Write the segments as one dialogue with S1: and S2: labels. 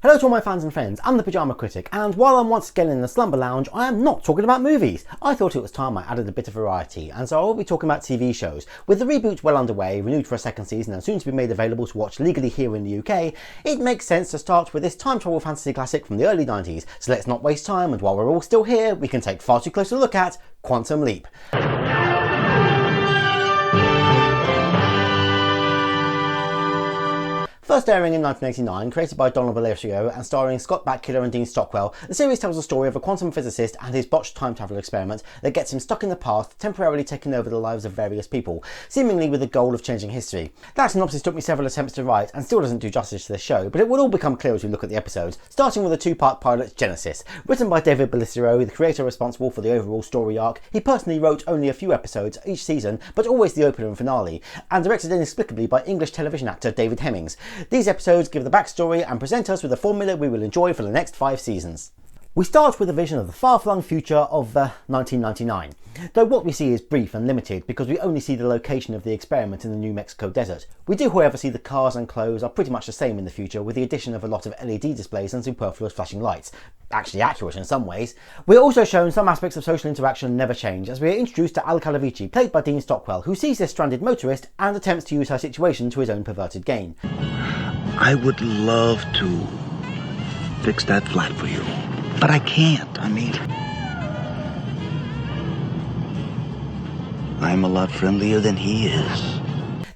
S1: Hello to all my fans and friends, I'm the Pyjama Critic, and while I'm once again in the slumber lounge, I am not talking about movies. I thought it was time I added a bit of variety, and so I will be talking about TV shows. With the reboot well underway, renewed for a second season and soon to be made available to watch legally here in the UK, it makes sense to start with this time travel fantasy classic from the early 90s, so let's not waste time, and while we're all still here, we can take far too close a look at Quantum Leap. First airing in 1989, created by Donald Valerio and starring Scott Bakula and Dean Stockwell, the series tells the story of a quantum physicist and his botched time travel experiment that gets him stuck in the past, temporarily taking over the lives of various people, seemingly with the goal of changing history. That synopsis took me several attempts to write and still doesn't do justice to this show, but it will all become clear as we look at the episodes, starting with a two-part pilot, Genesis. Written by David Valerio, the creator responsible for the overall story arc, he personally wrote only a few episodes each season, but always the opener and finale, and directed inexplicably by English television actor David Hemmings. These episodes give the backstory and present us with a formula we will enjoy for the next 5 seasons. We start with a vision of the far-flung future of 1999, though what we see is brief and limited because we only see the location of the experiment in the New Mexico desert. We do however see the cars and clothes are pretty much the same in the future, with the addition of a lot of LED displays and superfluous flashing lights. Actually accurate in some ways. We're also shown some aspects of social interaction never change, as we are introduced to Al Calavici, played by Dean Stockwell, who sees this stranded motorist and attempts to use her situation to his own perverted gain.
S2: I would love to fix that flat for you, but I can't. I mean, I'm a lot friendlier than he is.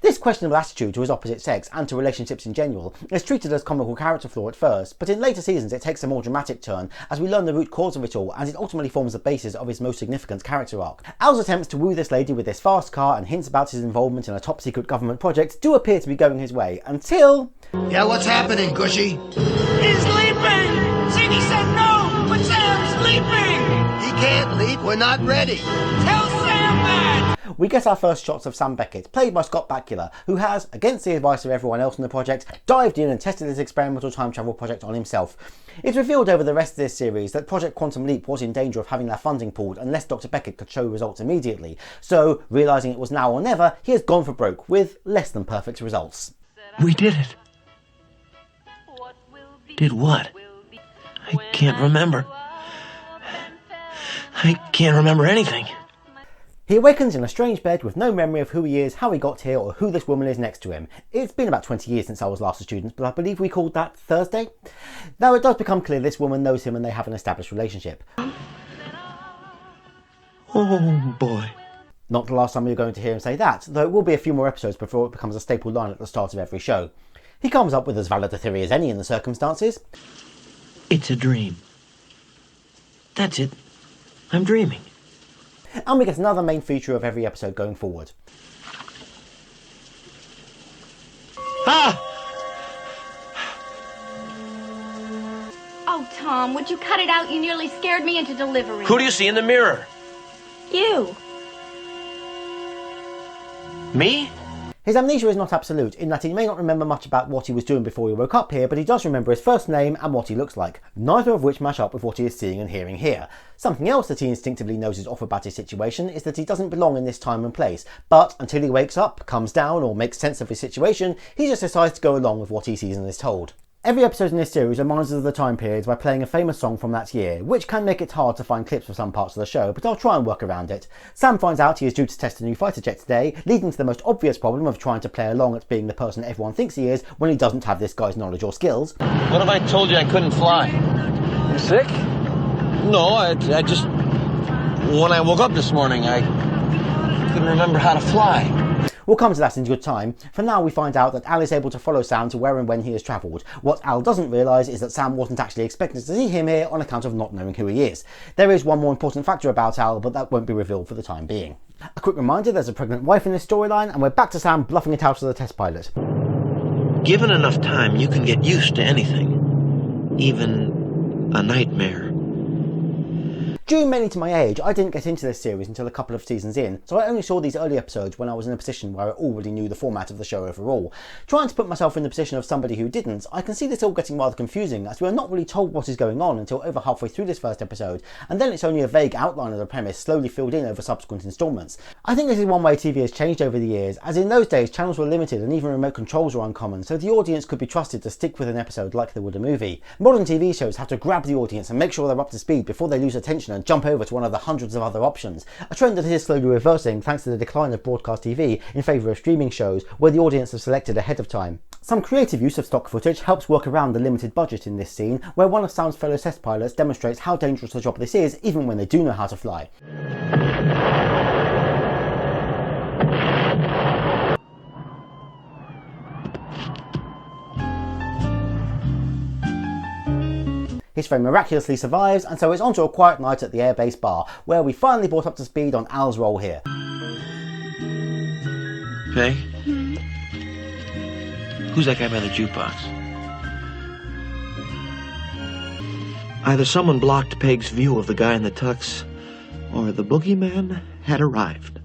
S1: This questionable attitude to his opposite sex and to relationships in general is treated as comical character flaw at first, but in later seasons it takes a more dramatic turn as we learn the root cause of it all, and it ultimately forms the basis of his most significant character arc. Al's attempts to woo this lady with this fast car and hints about his involvement in a top secret government project do appear to be going his way, until...
S3: Yeah, what's happening, Gushy?
S4: He's leaping! Ziggy said no, but Sam's leaping!
S3: He can't leap, we're not ready.
S4: Tell Sam that!
S1: We get our first shots of Sam Beckett, played by Scott Bakula, who has, against the advice of everyone else in the project, dived in and tested this experimental time travel project on himself. It's revealed over the rest of this series that Project Quantum Leap was in danger of having their funding pulled unless Dr Beckett could show results immediately, so, realising it was now or never, he has gone for broke, with less than perfect results.
S5: We did it. Did what? I can't remember. I can't remember anything.
S1: He awakens in a strange bed with no memory of who he is, how he got here, or who this woman is next to him. It's been about 20 years since I was last a student, but I believe we called that Thursday. Now it does become clear this woman knows him and they have an established relationship.
S5: Oh boy.
S1: Not the last time you're going to hear him say that, though it will be a few more episodes before it becomes a staple line at the start of every show. He comes up with as valid a theory as any in the circumstances.
S5: It's a dream. That's it. I'm dreaming.
S1: And we get another main feature of every episode going forward.
S5: Ah!
S6: Oh, Tom, would you cut it out? You nearly scared me into delivery.
S5: Who do you see in the mirror?
S6: You.
S5: Me?
S1: His amnesia is not absolute, in that he may not remember much about what he was doing before he woke up here, but he does remember his first name and what he looks like, neither of which match up with what he is seeing and hearing here. Something else that he instinctively knows is off about his situation is that he doesn't belong in this time and place, but until he wakes up, comes down, or makes sense of his situation, he just decides to go along with what he sees and is told. Every episode in this series reminds us of the time periods by playing a famous song from that year, which can make it hard to find clips for some parts of the show, but I'll try and work around it. Sam finds out he is due to test a new fighter jet today, leading to the most obvious problem of trying to play along at being the person everyone thinks he is when he doesn't have this guy's knowledge or skills.
S5: What if I told you I couldn't fly? You sick? No, I just... When I woke up this morning, I couldn't remember how to fly.
S1: We'll come to that in good time. For now we find out that Al is able to follow Sam to where and when he has travelled. What Al doesn't realise is that Sam wasn't actually expecting to see him here on account of not knowing who he is. There is one more important factor about Al, but that won't be revealed for the time being. A quick reminder, there's a pregnant wife in this storyline, and we're back to Sam bluffing it out as the test pilot.
S5: Given enough time, you can get used to anything. Even a nightmare.
S1: Due mainly to my age, I didn't get into this series until a couple of seasons in, so I only saw these early episodes when I was in a position where I already knew the format of the show overall. Trying to put myself in the position of somebody who didn't, I can see this all getting rather confusing, as we are not really told what is going on until over halfway through this first episode, and then it's only a vague outline of the premise slowly filled in over subsequent instalments. I think this is one way TV has changed over the years, as in those days channels were limited and even remote controls were uncommon, so the audience could be trusted to stick with an episode like they would a movie. Modern TV shows have to grab the audience and make sure they're up to speed before they lose attention and jump over to one of the hundreds of other options, a trend that is slowly reversing thanks to the decline of broadcast TV in favour of streaming shows where the audience have selected ahead of time. Some creative use of stock footage helps work around the limited budget in this scene, where one of Sam's fellow test pilots demonstrates how dangerous a job this is even when they do know how to fly. His friend miraculously survives, and so it's on to a quiet night at the airbase bar, where we finally brought up to speed on Al's role here.
S5: Peg? Who's that guy by the jukebox?
S7: Either someone blocked Peg's view of the guy in the tux, or the boogeyman had arrived.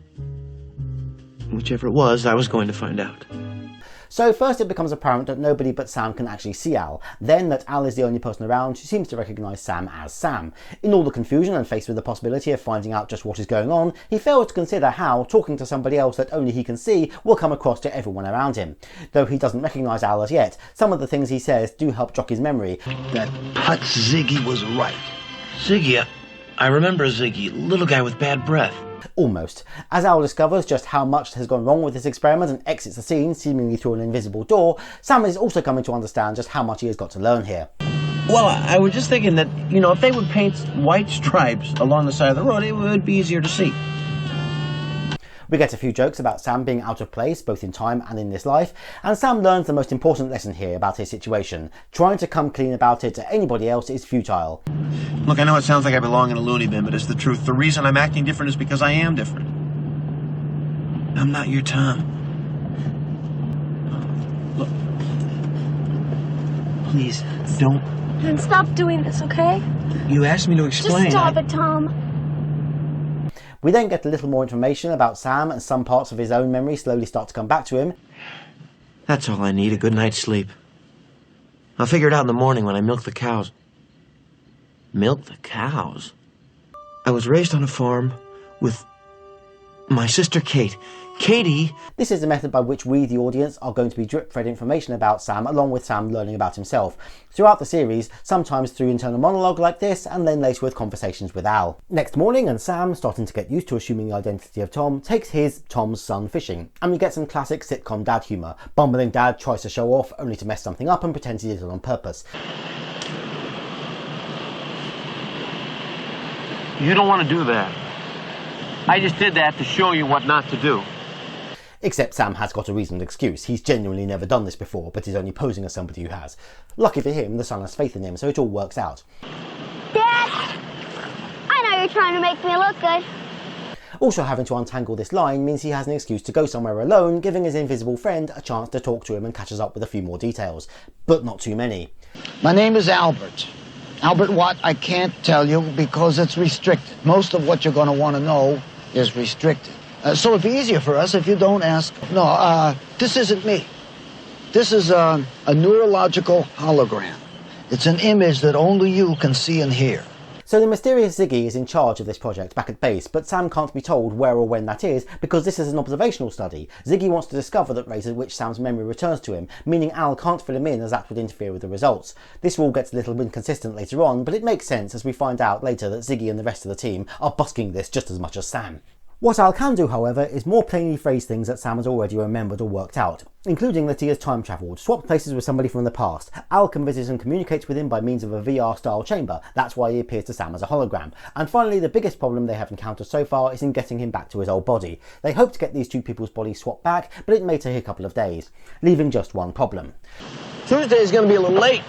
S7: Whichever it was, I was going to find out.
S1: So first it becomes apparent that nobody but Sam can actually see Al, then that Al is the only person around who seems to recognise Sam as Sam. In all the confusion and faced with the possibility of finding out just what is going on, he fails to consider how talking to somebody else that only he can see will come across to everyone around him. Though he doesn't recognise Al as yet, some of the things he says do help jog his memory.
S2: That putz Ziggy was right.
S7: Ziggy, I remember Ziggy, little guy with bad breath.
S1: Almost. As Al discovers just how much has gone wrong with this experiment and exits the scene, seemingly through an invisible door, Sam is also coming to understand just how much he has got to learn here.
S7: Well, I was just thinking that, if they would paint white stripes along the side of the road, it would be easier to see.
S1: We get a few jokes about Sam being out of place, both in time and in this life, and Sam learns the most important lesson here about his situation. Trying to come clean about it to anybody else is futile.
S7: Look, I know it sounds like I belong in a loony bin, but it's the truth. The reason I'm acting different is because I am different. I'm not your Tom. Look. Please, don't.
S6: And stop doing this, okay?
S7: You asked me to explain.
S6: Just stop it, Tom.
S1: We then get a little more information about Sam, and some parts of his own memory slowly start to come back to him.
S7: That's all I need, a good night's sleep. I'll figure it out in the morning when I milk the cows. Milk the cows? I was raised on a farm with my sister Kate. Katie!
S1: This is the method by which we, the audience, are going to be drip-fed information about Sam, along with Sam learning about himself. Throughout the series, sometimes through internal monologue like this, and then later with conversations with Al. Next morning, and Sam, starting to get used to assuming the identity of Tom, takes Tom's son fishing, and we get some classic sitcom dad humour. Bumbling dad tries to show off, only to mess something up and pretends he did it on purpose.
S5: You don't want to do that. I just did that to show you what not to do.
S1: Except Sam has got a reasoned excuse. He's genuinely never done this before, but is only posing as somebody who has. Lucky for him, the son has faith in him, so it all works out.
S8: Dad! I know you're trying to make me look good.
S1: Also, having to untangle this line means he has an excuse to go somewhere alone, giving his invisible friend a chance to talk to him and catch us up with a few more details. But not too many.
S3: My name is Albert. Albert what? I can't tell you because it's restricted. Most of what you're going to want to know is restricted. So it'd be easier for us if you don't ask. No, this isn't me. This is a neurological hologram. It's an image that only you can see and hear.
S1: So the mysterious Ziggy is in charge of this project back at base, but Sam can't be told where or when that is because this is an observational study. Ziggy wants to discover the rate at which Sam's memory returns to him, meaning Al can't fill him in as that would interfere with the results. This rule gets a little inconsistent later on, but it makes sense as we find out later that Ziggy and the rest of the team are busking this just as much as Sam. What Al can do, however, is more plainly phrase things that Sam has already remembered or worked out, including that he has time travelled, swapped places with somebody from the past. Al can visit and communicate with him by means of a VR-style chamber, that's why he appears to Sam as a hologram. And finally, the biggest problem they have encountered so far is in getting him back to his old body. They hope to get these two people's bodies swapped back, but it may take a couple of days, leaving just one problem.
S5: Tuesday is going to be a little late.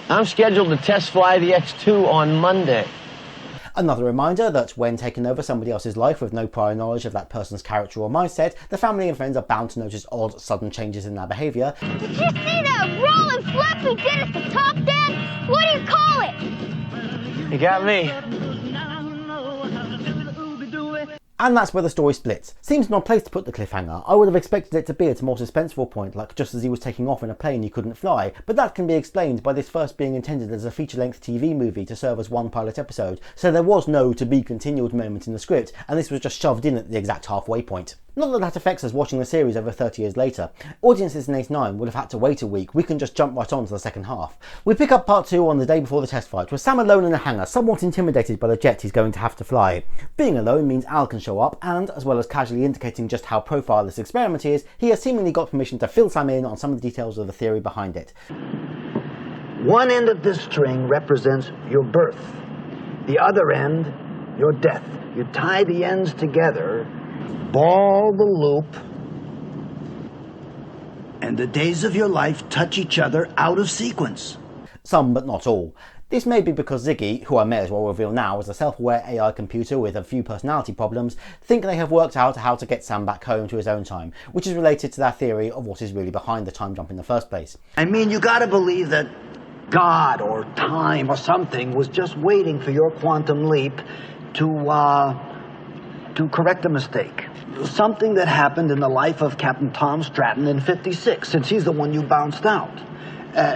S5: I'm scheduled to test fly the X2 on Monday.
S1: Another reminder that when taking over somebody else's life with no prior knowledge of that person's character or mindset, the family and friends are bound to notice odd, sudden changes in their behaviour.
S8: Did you see the rolling flip we did at the top, Dad? What do you call it?
S5: You got me.
S1: And that's where the story splits. Seems an odd place to put the cliffhanger. I would have expected it to be at a more suspenseful point, like just as he was taking off in a plane he couldn't fly, but that can be explained by this first being intended as a feature-length TV movie to serve as one pilot episode, so there was no to-be-continued moment in the script, and this was just shoved in at the exact halfway point. Not that that affects us watching the series over 30 years later. Audiences in Ace9 would have had to wait a week. We can just jump right on to the second half. We pick up part 2 on the day before the test fight, with Sam alone in a hangar, somewhat intimidated by the jet he's going to have to fly. Being alone means Al can show up, and, as well as casually indicating just how profile this experiment is, he has seemingly got permission to fill Sam in on some of the details of the theory behind it.
S3: One end of this string represents your birth. The other end, your death. You tie the ends together, ball the loop, and the days of your life touch each other out of sequence.
S1: Some, but not all. This may be because Ziggy, who I may as well reveal now is a self-aware AI computer with a few personality problems, think they have worked out how to get Sam back home to his own time, which is related to their theory of what is really behind the time jump in the first place.
S3: I mean, you gotta believe that God or time or something was just waiting for your quantum leap to correct a mistake. Something that happened in the life of Captain Tom Stratton in '56, since he's the one you bounced out.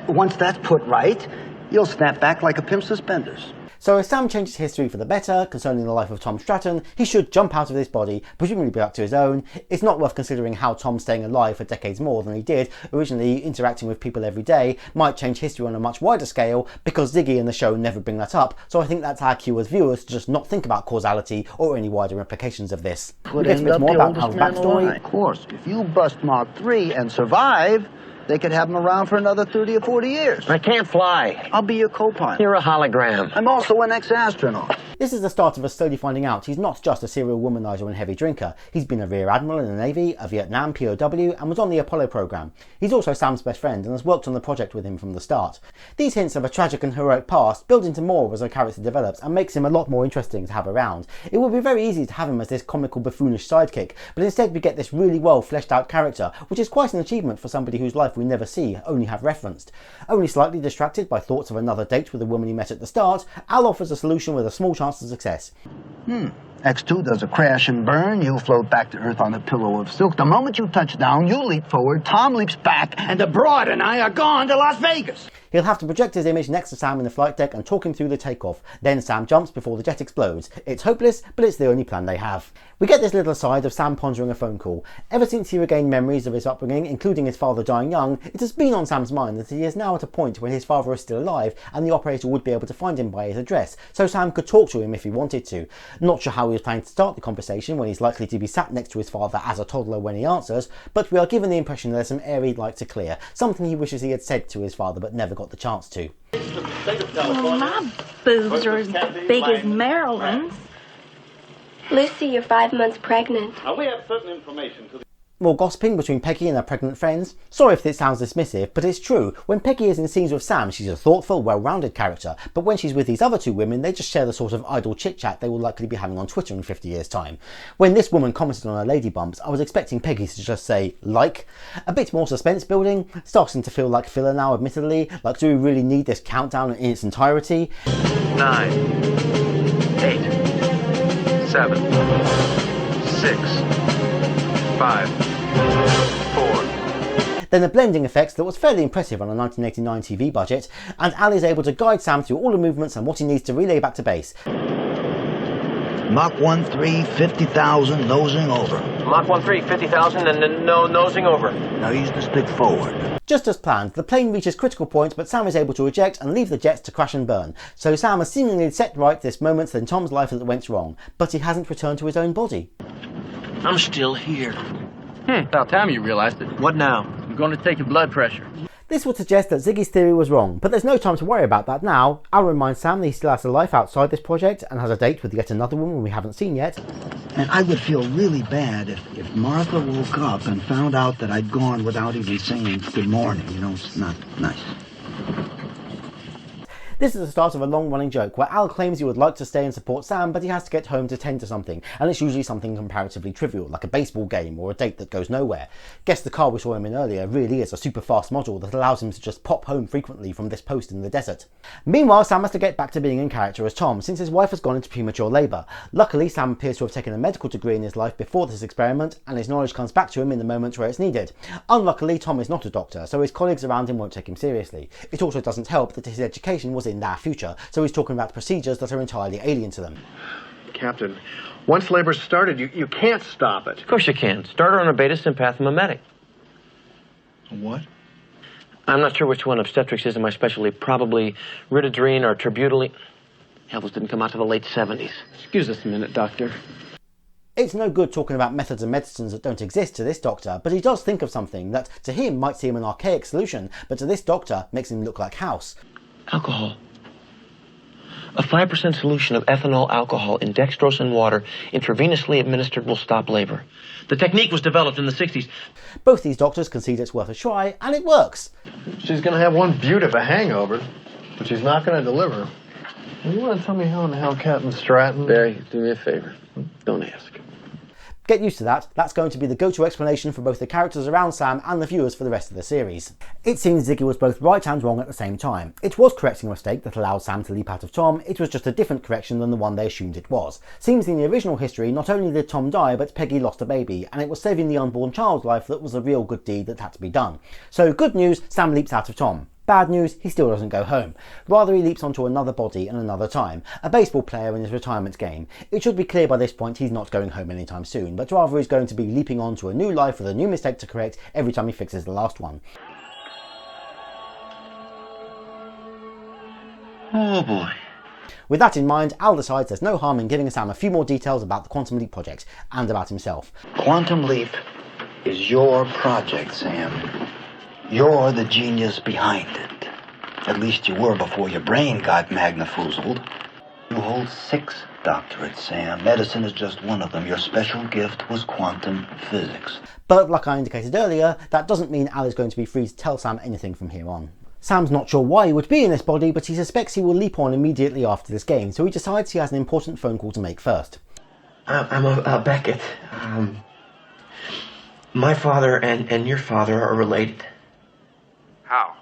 S3: Once that's put right, you'll snap back like a pimp's suspenders.
S1: So if Sam changes history for the better concerning the life of Tom Stratton, he should jump out of this body, presumably back to his own. It's not worth considering how Tom staying alive for decades more than he did, originally interacting with people every day, might change history on a much wider scale, because Ziggy and the show never bring that up, so I think that's our cue as viewers to just not think about causality or any wider implications of this. We get a bit more about Al's backstory.
S3: Of course, if you bust Mark III and survive, they could have him around for another 30 or 40 years.
S5: I can't fly.
S3: I'll be your co-pilot.
S5: You're a hologram.
S3: I'm also an ex-astronaut.
S1: This is the start of us slowly finding out he's not just a serial womanizer and heavy drinker. He's been a rear admiral in the Navy, a Vietnam POW, and was on the Apollo program. He's also Sam's best friend and has worked on the project with him from the start. These hints of a tragic and heroic past build into more as the character develops and makes him a lot more interesting to have around. It would be very easy to have him as this comical buffoonish sidekick, but instead we get this really well fleshed out character, which is quite an achievement for somebody whose life we never see, only have referenced. Only slightly distracted by thoughts of another date with the woman he met at the start, Al offers a solution with a small chance of success.
S3: X2 does a crash and burn, you float back to Earth on a pillow of silk. The moment you touch down, you leap forward, Tom leaps back, and the broad and I are gone to Las Vegas.
S1: He'll have to project his image next to Sam in the flight deck and talk him through the takeoff. Then Sam jumps before the jet explodes. It's hopeless, but it's the only plan they have. We get this little aside of Sam pondering a phone call. Ever since he regained memories of his upbringing, including his father dying young, it has been on Sam's mind that he is now at a point when his father is still alive and the operator would be able to find him by his address, so Sam could talk to him if he wanted to. Not sure how he was planning to start the conversation when he's likely to be sat next to his father as a toddler when he answers, but we are given the impression there's some air he'd like to clear, something he wishes he had said to his father but never got the chance to.
S6: Well, my boobs are as big as Marilyn's.
S8: Lucy, you're 5 months pregnant.
S9: We have certain information to the...
S1: More gossiping between Peggy and her pregnant friends. Sorry if this sounds dismissive, but it's true. When Peggy is in scenes with Sam, she's a thoughtful, well-rounded character, but when she's with these other two women, they just share the sort of idle chit-chat they will likely be having on Twitter in 50 years' time. When this woman commented on her lady bumps, I was expecting Peggy to just say, like. A bit more suspense building, starting to feel like filler now, admittedly. Like, do we really need this countdown in its entirety?
S10: 9, 8, 7, 6, 5, 4.
S1: Then the blending effects that was fairly impressive on a 1989 TV budget, and Al is able to guide Sam through all the movements and what he needs to relay back to base.
S3: Mach 1-3, 50,000, nosing over.
S5: Mach 1-3, 50,000 and then nosing over.
S3: Now use the stick forward.
S1: Just as planned, the plane reaches critical point, but Sam is able to eject and leave the jets to crash and burn. So Sam has seemingly set right this moment in Tom's life that went wrong, but he hasn't returned to his own body.
S7: I'm still here.
S10: About time you realized it.
S7: What now?
S10: I'm going to take your blood pressure.
S1: This would suggest that Ziggy's theory was wrong, but there's no time to worry about that now. Al reminds Sam that he still has a life outside this project and has a date with yet another woman we haven't seen yet.
S3: And I would feel really bad if Martha woke up and found out that I'd gone without even saying good morning. You know, it's not nice.
S1: This is the start of a long-running joke where Al claims he would like to stay and support Sam, but he has to get home to tend to something, and it's usually something comparatively trivial, like a baseball game or a date that goes nowhere. Guess the car we saw him in earlier really is a super fast model that allows him to just pop home frequently from this post in the desert. Meanwhile, Sam has to get back to being in character as Tom, since his wife has gone into premature labour. Luckily, Sam appears to have taken a medical degree in his life before this experiment, and his knowledge comes back to him in the moments where it's needed. Unluckily, Tom is not a doctor, so his colleagues around him won't take him seriously. It also doesn't help that his education was in their future, so he's talking about procedures that are entirely alien to them.
S10: Captain, once labor's started, you can't stop it.
S7: Of course you can. Start her on a beta sympathomimetic.
S10: What?
S7: I'm not sure which one obstetrics is in my specialty. Probably ritodrine or terbutaline. Hell, those didn't come out till the late 70s.
S10: Excuse us a minute, Doctor.
S1: It's no good talking about methods and medicines that don't exist to this doctor, but he does think of something that to him might seem an archaic solution, but to this doctor makes him look like house.
S7: Alcohol. A 5% solution of ethanol alcohol in dextrose and water intravenously administered will stop labor. The technique was developed in the 60s.
S1: Both these doctors concede it's worth a try, and it works.
S10: She's going to have one beaut of a hangover, but she's not going to deliver. You want to tell me how in the hell Captain Stratton...
S7: Barry, do me a favor. Don't ask.
S1: Get used to that, that's going to be the go-to explanation for both the characters around Sam and the viewers for the rest of the series. It seems Ziggy was both right and wrong at the same time. It was correcting a mistake that allowed Sam to leap out of Tom, it was just a different correction than the one they assumed it was. Seems in the original history, not only did Tom die, but Peggy lost a baby, and it was saving the unborn child's life that was a real good deed that had to be done. So good news, Sam leaps out of Tom. Bad news, he still doesn't go home. Rather, he leaps onto another body and another time, a baseball player in his retirement game. It should be clear by this point he's not going home anytime soon, but rather he's going to be leaping onto a new life with a new mistake to correct every time he fixes the last one.
S7: Oh boy.
S1: With that in mind, Al decides there's no harm in giving Sam a few more details about the Quantum Leap project, and about himself.
S2: Quantum Leap is your project, Sam. You're the genius behind it. At least you were before your brain got magnafoozled. You hold 6 doctorates, Sam. Medicine is just one of them. Your special gift was quantum physics.
S1: But like I indicated earlier, that doesn't mean Al is going to be free to tell Sam anything from here on. Sam's not sure why he would be in this body, but he suspects he will leap on immediately after this game, so he decides he has an important phone call to make first.
S7: I'm Beckett. My father and your father are related.
S10: How?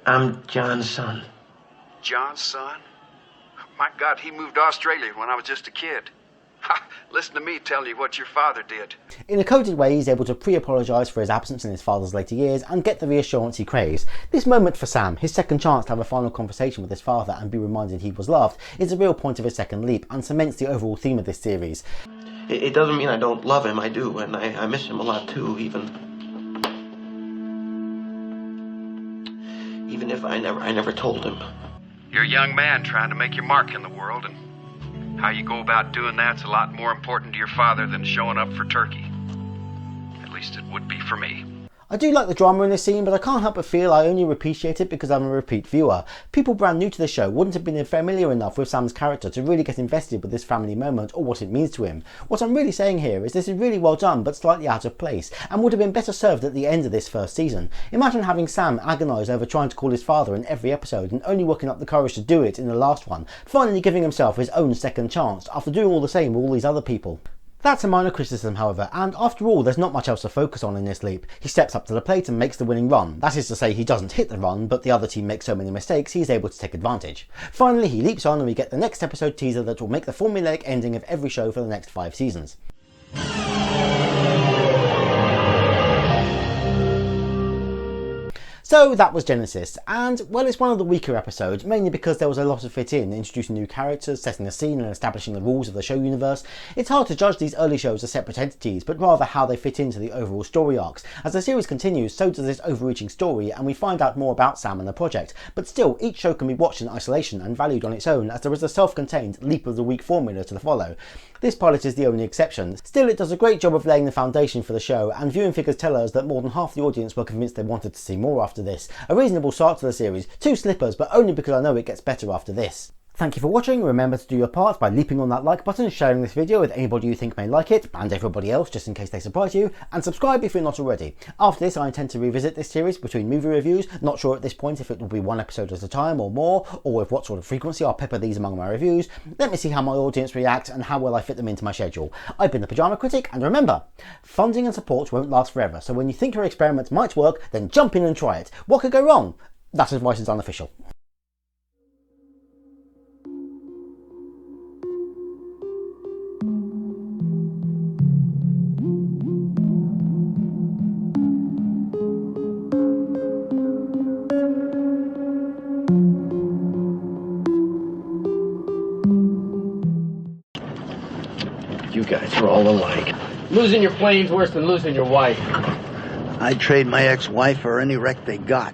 S7: I'm John's son.
S10: John's son? My God, he moved to Australia when I was just a kid. Ha! Listen to me tell you what your father did.
S1: In a coded way, he's able to pre-apologise for his absence in his father's later years and get the reassurance he craves. This moment for Sam, his second chance to have a final conversation with his father and be reminded he was loved, is a real point of his second leap and cements the overall theme of this series.
S7: It doesn't mean I don't love him, I do, and I miss him a lot too, even if I never told him.
S10: You're a young man trying to make your mark in the world, and how you go about doing that's a lot more important to your father than showing up for turkey. At least it would be for me.
S1: I do like the drama in this scene, but I can't help but feel I only appreciate it because I'm a repeat viewer. People brand new to the show wouldn't have been familiar enough with Sam's character to really get invested with this family moment or what it means to him. What I'm really saying here is this is really well done but slightly out of place, and would have been better served at the end of this first season. Imagine having Sam agonise over trying to call his father in every episode and only working up the courage to do it in the last one, finally giving himself his own second chance after doing all the same with all these other people. That's a minor criticism, however, and after all there's not much else to focus on in this leap. He steps up to the plate and makes the winning run. That is to say, he doesn't hit the run, but the other team makes so many mistakes he is able to take advantage. Finally, he leaps on and we get the next episode teaser that will make the formulaic ending of every show for the next 5 seasons. So that was Genesis, and well, it's one of the weaker episodes, mainly because there was a lot to fit in, introducing new characters, setting the scene and establishing the rules of the show universe. It's hard to judge these early shows as separate entities, but rather how they fit into the overall story arcs. As the series continues, so does this overreaching story, and we find out more about Sam and the project, but still, each show can be watched in isolation and valued on its own, as there is a self-contained leap of the week formula to follow. This pilot is the only exception. Still, it does a great job of laying the foundation for the show, and viewing figures tell us that more than half the audience were convinced they wanted to see more after this. A reasonable start to the series, 2 slippers, but only because I know it gets better after this. Thank you for watching. Remember to do your part by leaping on that like button, sharing this video with anybody you think may like it, and everybody else just in case they surprise you, and subscribe if you're not already. After this I intend to revisit this series between movie reviews, not sure at this point if it will be one episode at a time or more, or with what sort of frequency I'll pepper these among my reviews. Let me see how my audience react and how well I fit them into my schedule. I've been the Pyjama Critic, and remember, funding and support won't last forever, so when you think your experiment might work, then jump in and try it. What could go wrong? That advice is unofficial.
S2: You guys are all alike.
S11: Losing your plane's worse than losing your wife.
S2: I'd trade my ex-wife for any wreck they got.